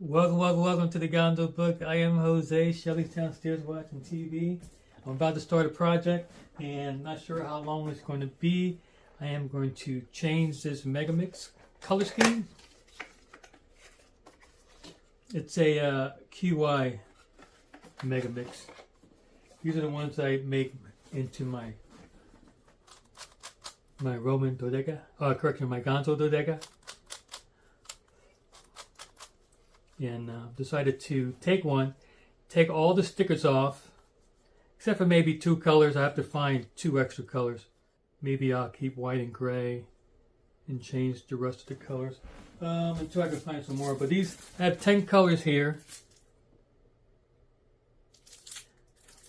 Welcome to the Gonzo Book. I am Jose. Shelly's downstairs watching TV. I'm about to start a project and not sure how long it's going to be. I am going to change this Megaminx color scheme. It's a Qi Megaminx. These are the ones I make into my Roman dodeca. My Gonzo dodeca. And decided to take all the stickers off, except for maybe two colors. I have to find two extra colors. Maybe I'll keep white and gray and change the rest of the colors until I can find some more. But these, I have 10 colors here.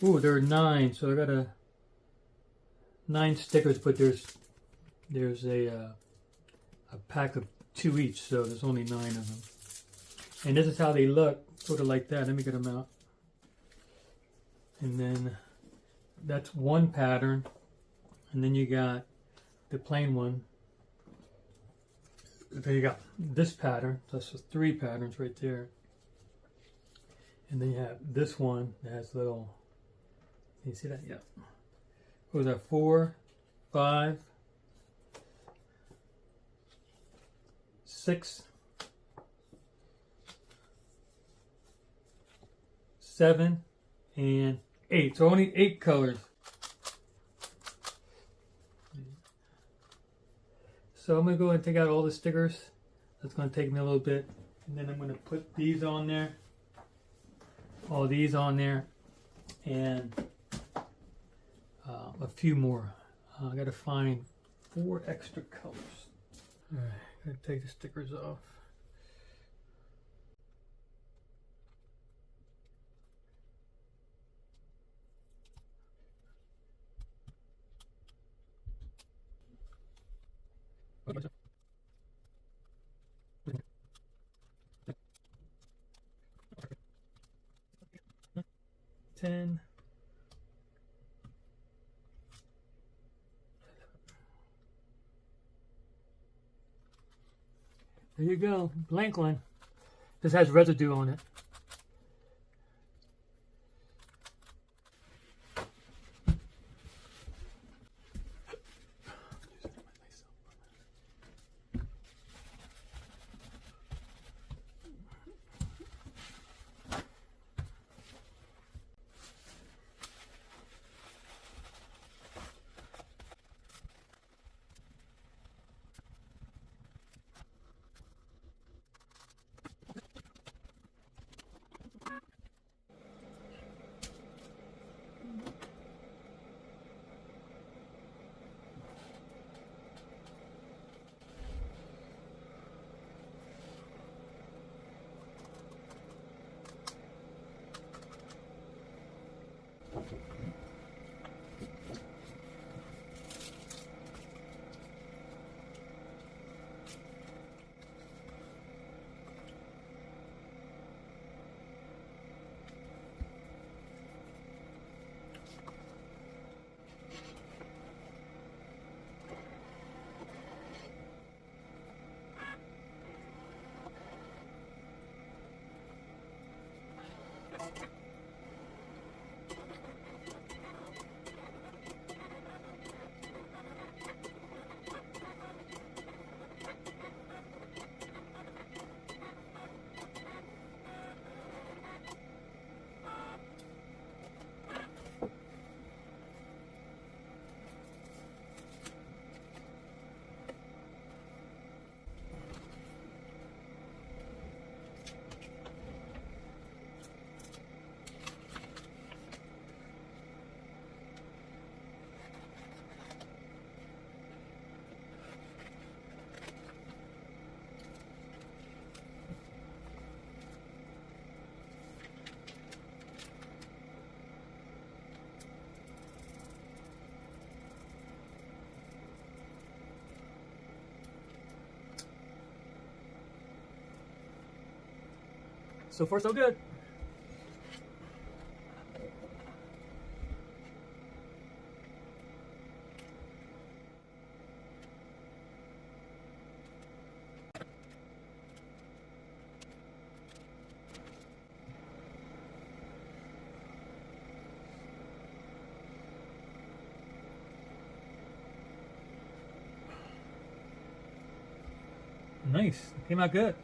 Ooh, there are 9, so I got 9 stickers, but there's a pack of 2 each, so there's only 9 of them. And this is how they look, sort of like that. Let me get them out. And then that's one pattern. And then you got the plain one. Then you got this pattern. That's just 3 patterns right there. And then you have this one that has little, can you see that? Yeah. What was that? 4, 5, 6, 7, and 8. So only 8 colors. So I'm going to go and take out all the stickers. That's going to take me a little bit. And then I'm going to put these on there. All these on there. And a few more. I got to find 4 extra colors. Alright, I'm going to take the stickers off. Ten. There you go, blank one. This has residue on it. So far, so good. Nice. Came out good.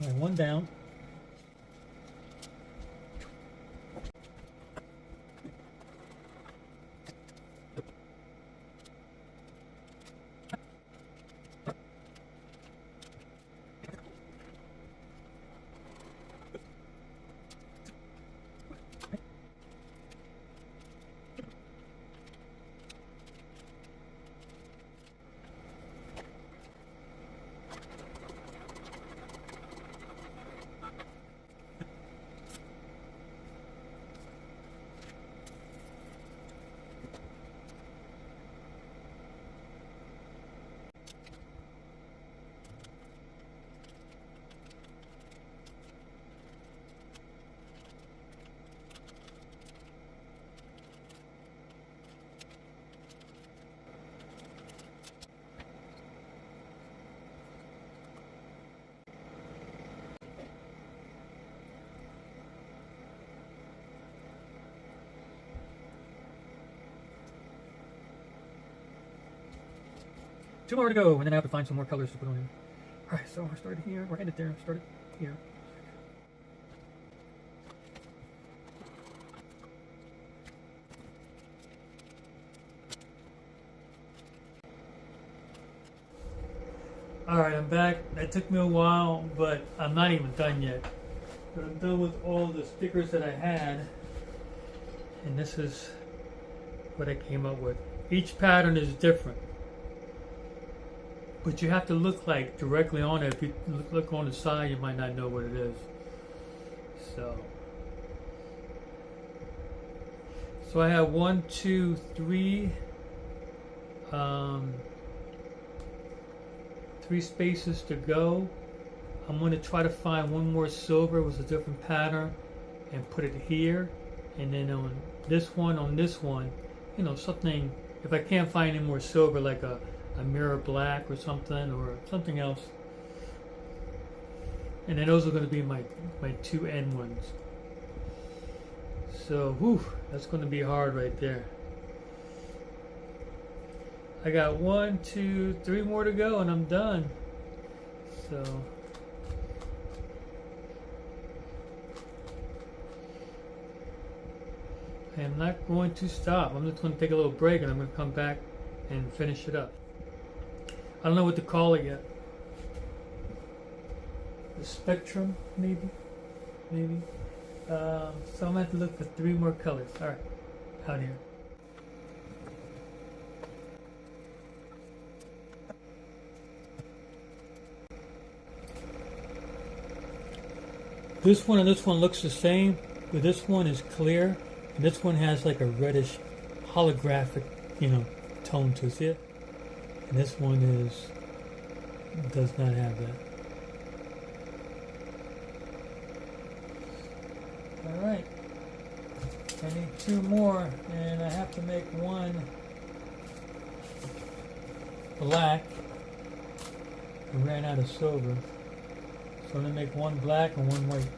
All right, one down. Two more to go, and then I have to find some more colors to put on here. Alright, so we're started here. We're headed there. Started here. Alright, I'm back. That took me a while, but I'm not even done yet. But I'm done with all the stickers that I had. And this is what I came up with. Each pattern is different. But you have to look like directly on it. If you look on the side, you might not know what it is. So I have 1, 2, 3, 3 spaces to go. I'm going to try to find one more silver with a different pattern and put it here. And then on this one, you know, something. If I can't find any more silver, like a mirror black or something else. And then those are going to be my two end ones. So, whew, that's going to be hard right there. I got 1, 2, 3 more to go and I'm done. So, I am not going to stop. I'm just going to take a little break and I'm going to come back and finish it up. I don't know what to call it yet. The spectrum, maybe. So I'm going to have to look for 3 more colors. All right, out here. This one and this one looks the same, but this one is clear, and this one has like a reddish, holographic, tone to it. See it? And this one does not have that. Alright. I need 2 more, and I have to make one black. I ran out of silver. So I'm going to make one black and one white.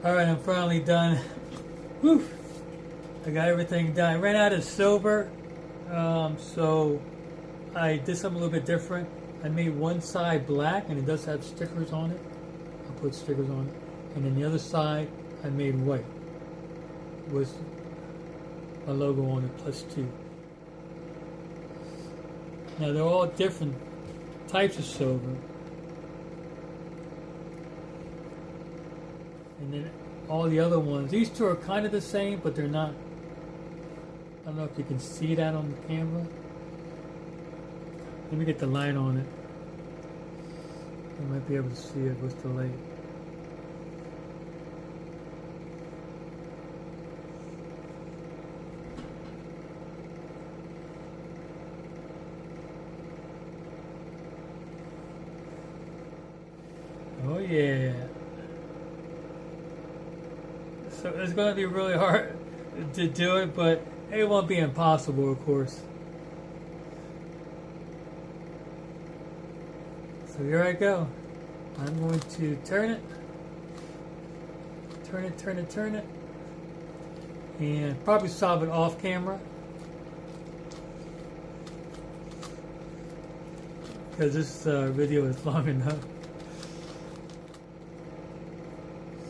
Alright, I'm finally done. Whew. I got everything done. I ran out of silver, so I did something a little bit different. I made one side black, and it does have stickers on it. I put stickers on it. And then the other side, I made white with a logo on it, +2. Now, they're all different types of silver. And then all the other ones, these two are kind of the same, but they're not. I don't know if you can see that on the camera. Let me get the light on it. You might be able to see it with the light. Oh yeah. So it's going to be really hard to do it, but it won't be impossible, of course. So here I go. I'm going to turn it, and probably solve it off camera, because this video is long enough.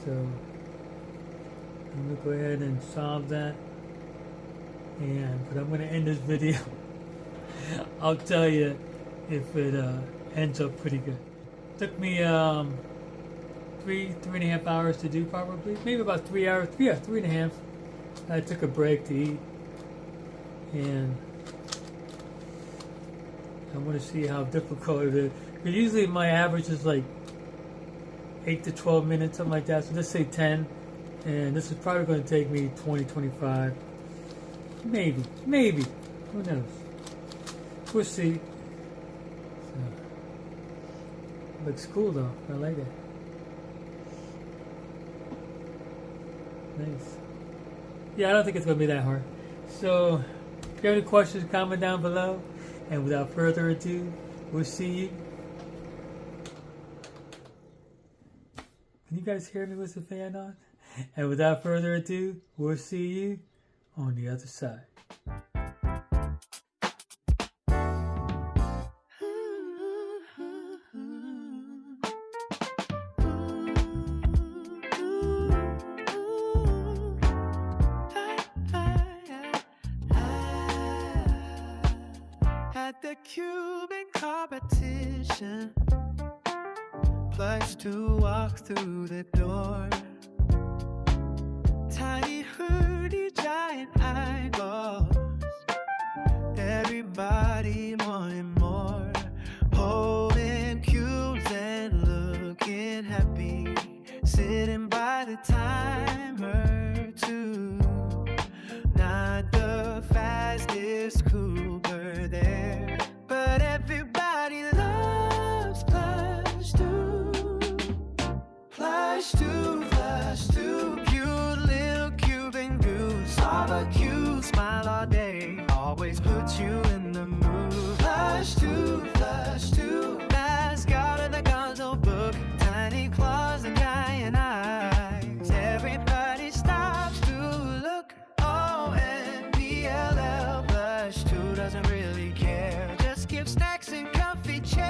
So I'm gonna go ahead and solve that, but I'm gonna end this video. I'll tell you if it ends up pretty good. Took me 3.5 hours to do, probably. Maybe about 3 hours. Yeah, 3.5. I took a break to eat, and I want to see how difficult it is. But usually my average is like 8 to 12 minutes, something like that. So let's say 10, and this is probably going to take me 20, 25. Maybe. Who knows? We'll see. So, looks cool though. I like it. Nice. Yeah, I don't think it's going to be that hard. So, if you have any questions, comment down below. And without further ado, we'll see you. Can you guys hear me with the fan on? And without further ado, we'll see you on the other side. At the cubing competition, place to walk through the door. Tiny hoodie, giant eyeballs. Everybody wanting more. Holding cubes and looking happy. Sitting by the timer too. Not the fastest Cooper there, but everybody loves plush too. Plush too, cute little Cuban goose. All the cute smile all day, always puts you in the mood. Plush too, mascot of the Gonzo Book. Tiny claws and giant eyes. Everybody stops to look. O-N-P-L-L. Plush too doesn't really care. Just give snacks and comfy chairs.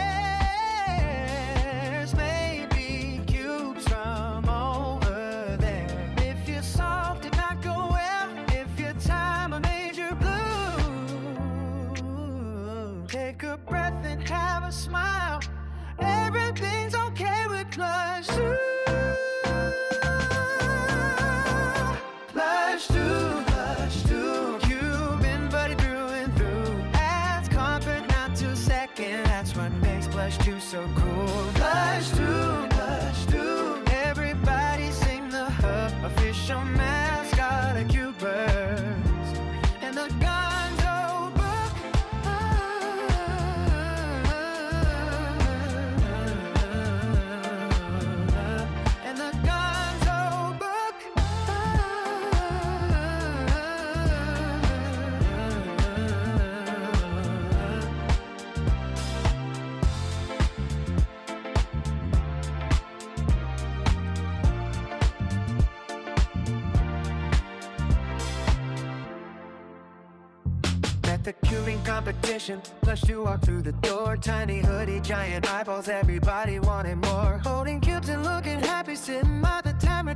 Maybe cubes from over there. If you're soft, did not go well. If your time a major blue, take a breath and have a smile. Everything's okay with plush too. Plush too, Cuban buddy through and through. Adds comfort, not too second. That's what makes plush too so cool. Plush too, everybody sing the hub. Official mascot of Cubers and the Gonzo Book. And the Gonzo Book. At the cubing competition, plush to walk through the door. Tiny hoodie, giant eyeballs, everybody wanted more. Holding cubes and looking happy, sitting by the timer